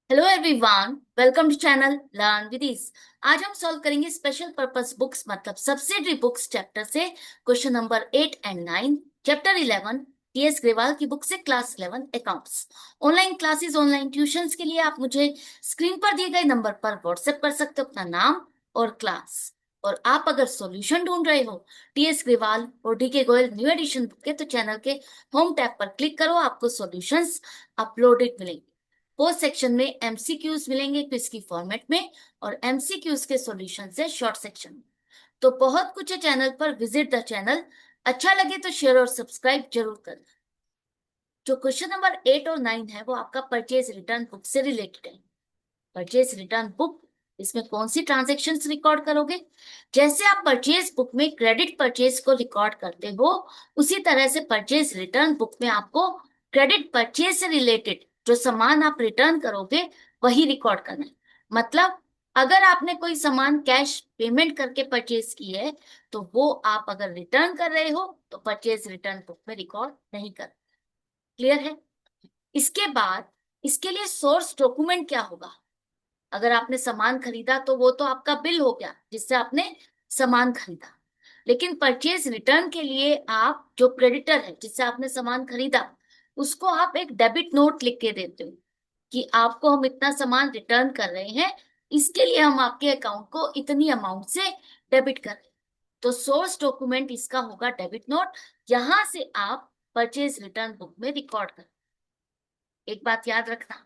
Hello everyone, welcome to channel learn with ease. आज हम solve करेंगे स्पेशल पर्पस बुक्स मतलब सब्सिडरी बुक्स चैप्टर से question number 8 and 9। Chapter 11 TS Grewal की book से class 11 accounts. Online classes online tuitions के लिए आप मुझे स्क्रीन पर दिए गए नंबर पर व्हाट्सएप कर सकते हो अपना नाम और क्लास। और आप अगर सॉल्यूशन ढूंढ रहे हो टीएस ग्रेवाल और DK Goyal new edition book के, तो चैनल के होम टैब पर क्लिक करो, आपको सॉल्यूशंस अपलोडेड मिलेंगे। पोस्ट सेक्शन में एमसीक्यूज मिलेंगे क्विज की फॉर्मेट में, और एमसीक्यूज के सॉल्यूशन है शॉर्ट सेक्शन में। तो बहुत कुछ है चैनल पर, विजिट द चैनल। अच्छा लगे तो शेयर और सब्सक्राइब जरूर करें। जो क्वेश्चन नंबर 8 और 9 है वो आपका परचेज रिटर्न बुक से रिलेटेड है। परचेज रिटर्न बुक, इसमें कौन सी ट्रांजेक्शन्स रिकॉर्ड करोगे? जैसे आप परचेज बुक में क्रेडिट परचेज को रिकॉर्ड करते हो, उसी तरह से परचेज रिटर्न बुक में आपको क्रेडिट परचेज से रिलेटेड जो सामान आप रिटर्न करोगे वही रिकॉर्ड करना है। मतलब अगर आपने कोई सामान कैश पेमेंट करके परचेज की है, तो वो आप अगर रिटर्न कर रहे हो तो परचेज रिटर्न बुक में रिकॉर्ड नहीं कर। क्लियर है? इसके बाद इसके लिए सोर्स डॉक्यूमेंट क्या होगा? अगर आपने सामान खरीदा तो वो तो आपका बिल हो गया जिससे आपने सामान खरीदा। लेकिन परचेज रिटर्न के लिए आप जो क्रेडिटर है जिससे आपने सामान खरीदा, उसको आप एक डेबिट नोट लिख के देते हो कि आपको हम इतना सामान रिटर्न कर रहे हैं, इसके लिए हम आपके अकाउंट को इतनी अमाउंट से डेबिट कर रहे हैं। तो सोर्स डॉक्यूमेंट इसका होगा डेबिट नोट। यहां से आप परचेज रिटर्न बुक में रिकॉर्ड कर। एक बात याद रखना,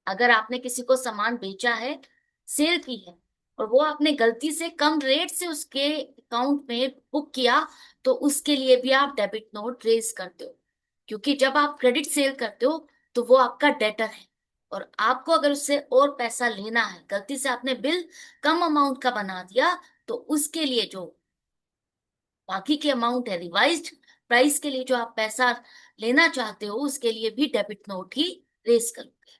अगर आपने किसी को सामान बेचा है, सेल की है, और वो आपने गलती से कम रेट से उसके अकाउंट में बुक किया, तो उसके लिए भी आप डेबिट नोट रेज करते हो। क्योंकि जब आप क्रेडिट सेल करते हो तो वो आपका डेटर है, और आपको अगर उससे और पैसा लेना है, गलती से आपने बिल कम अमाउंट का बना दिया, तो उसके लिए जो बाकी के अमाउंट है, रिवाइज्ड प्राइस के लिए जो आप पैसा लेना चाहते हो, उसके लिए भी डेबिट नोट ही रेज करोगे।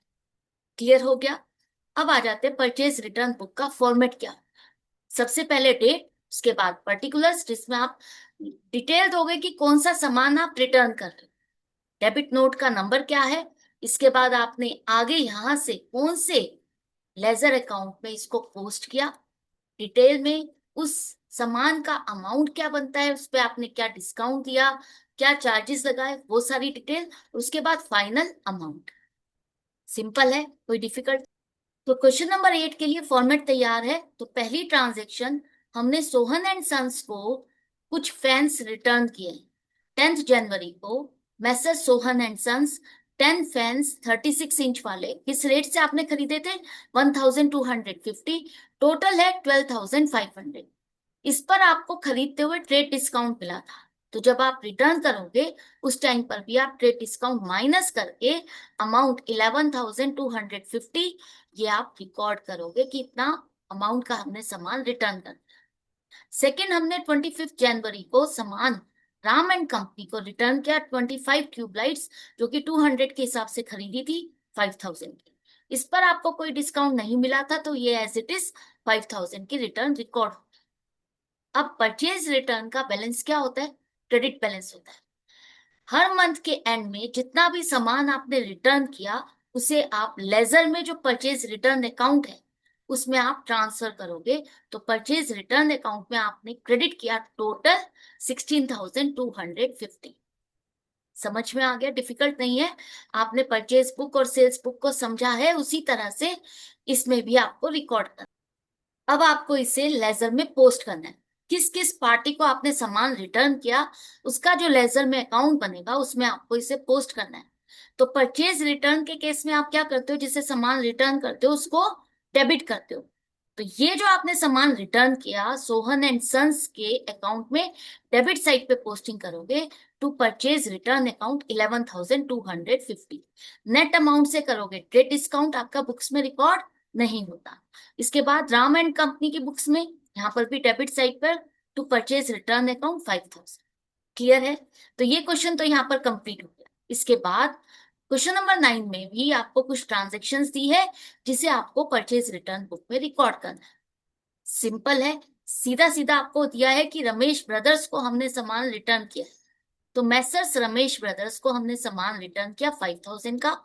क्लियर हो गया? अब आ जाते हैं परचेज रिटर्न बुक का फॉर्मेट क्या। सबसे पहले डेट, उसके बाद पर्टिकुलर्स जिसमें आप डिटेल दोगे कि कौन सा सामान आप रिटर्न कर रहे हो। डेबिट नोट का नंबर क्या है, इसके बाद आपने आगे यहां से कौन से लेजर अकाउंट में इसको पोस्ट किया, डिटेल में उस सामान का अमाउंट क्या बनता है, उस पे आपने क्या डिस्काउंट दिया, क्या चार्जेस लगाए, वो सारी डिटेल। उसके बाद फाइनल अमाउंट। सिंपल है, कोई डिफिकल्ट? तो क्वेश्चन नंबर 8 के लिए फॉर्मेट तैयार है। तो पहली ट्रांजैक्शन, हमने सोहन एंड सन्स को कुछ फैंस रिटर्न किए 10 जनवरी को। Messrs Sohan and sons 10 fans 36 inch वाले किस रेट से आपने खरीदे थे? 1250। टोटल है 12,500। इस पर आपको खरीदते हुए ट्रेड डिस्काउंट मिला था। तो जब आप रिटर्न करोगे उस टाइम पर भी आप ट्रेड डिस्काउंट माइनस करके अमाउंट 11,250 ये आप रिकॉर्ड करोगे कि इतना अमाउंट का हमने सामान रिटर्न कर। सेकेंड, हमने 25 जनवरी को सामान राम एंड कंपनी को रिटर्न किया 25 ट्यूबलाइट्स, जो कि 200 के हिसाब से खरीदी थी 5,000 की। इस पर आपको कोई डिस्काउंट नहीं मिला था, तो ये एज इट इज 5,000 की रिटर्न रिकॉर्ड। अब परचेज रिटर्न का बैलेंस क्या होता है? क्रेडिट बैलेंस होता है। हर मंथ के एंड में जितना भी सामान आपने रिटर्न किया, उसे आप लेजर में जो परचेज रिटर्न अकाउंट है उसमें आप ट्रांसफर करोगे। तो परचेज रिटर्न अकाउंट में आपने क्रेडिट किया टोटल 16,250। समझ में आ गया? डिफिकल्ट नहीं है। आपने परचेज बुक और सेल्स बुक को समझा है, उसी तरह से इसमें भी आपको रिकॉर्ड करना। अब आपको इसे लेजर में पोस्ट करना है। किस किस पार्टी को आपने सामान रिटर्न किया, उसका जो लेजर में अकाउंट बनेगा उसमें आपको इसे पोस्ट करना है। तो परचेज रिटर्न के केस में आप क्या करते हो? जिसे सामान रिटर्न करते हो उसको डेबिट करते हो। तो ये जो आपने सामान रिटर्न किया सोहन एंड सन्स के अकाउंट में डेबिट साइड पे पोस्टिंग करोगे to purchase return account 11,250। Net amount से करोगे ट्रेड डिस्काउंट, आपका बुक्स में रिकॉर्ड नहीं होता। इसके बाद राम एंड कंपनी की बुक्स में यहाँ पर भी डेबिट साइड पर to purchase return account 5,000। Clear है? तो ये क्वेश्चन तो यहाँ पर कंप्लीट हो गया। इसके बाद क्वेश्चन नंबर 9 में भी आपको कुछ ट्रांजेक्शन्स दी है जिसे आपको परचेज रिटर्न बुक में रिकॉर्ड करना है। सिंपल है, सीधा सीधा आपको दिया है कि रमेश ब्रदर्स को हमने सामान रिटर्न किया है। तो मैसर्स रमेश ब्रदर्स को हमने सामान रिटर्न किया 5000 का।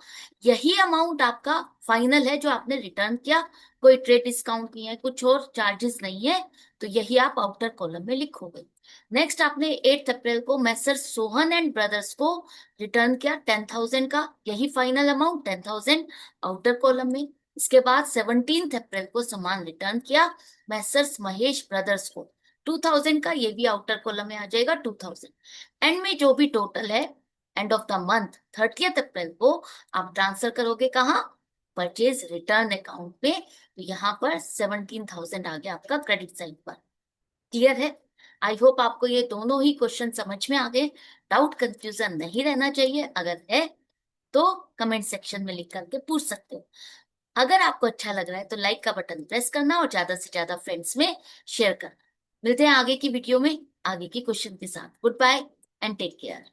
यही अमाउंट आपका फाइनल है जो आपने रिटर्न किया, कोई ट्रेड डिस्काउंट नहीं है, कुछ और चार्जेस नहीं है, तो यही आप आउटर कॉलम में लिखोगे। नेक्स्ट आपने 8 अप्रैल को मैसर्स सोहन एंड ब्रदर्स को रिटर्न किया 10,000 का, यही फाइनल अमाउंट 10,000 आउटर कॉलम में। इसके बाद 17 अप्रैल को सामान रिटर्न किया मैसर्स महेश ब्रदर्स को 2000 का, ये भी आउटर कॉलम में आ जाएगा 2000। एंड में जो भी टोटल है एंड ऑफ द मंथ 30 अप्रैल को आप ट्रांसफर करोगे कहाँ, परचेज रिटर्न अकाउंट में, तो यहाँ पर 17,000 आ गया आपका क्रेडिट साइड पर। क्लियर है? आई होप आपको ये दोनों ही क्वेश्चन समझ में आ गए, डाउट कंफ्यूजन नहीं रहना चाहिए, अगर है तो कमेंट सेक्शन में लिख करके पूछ सकते हो। अगर आपको अच्छा लग रहा है तो लाइक का बटन प्रेस करना और ज्यादा से ज्यादा फ्रेंड्स में शेयर करना। मिलते हैं आगे की वीडियो में आगे की क्वेश्चन के साथ। Good bye and take care.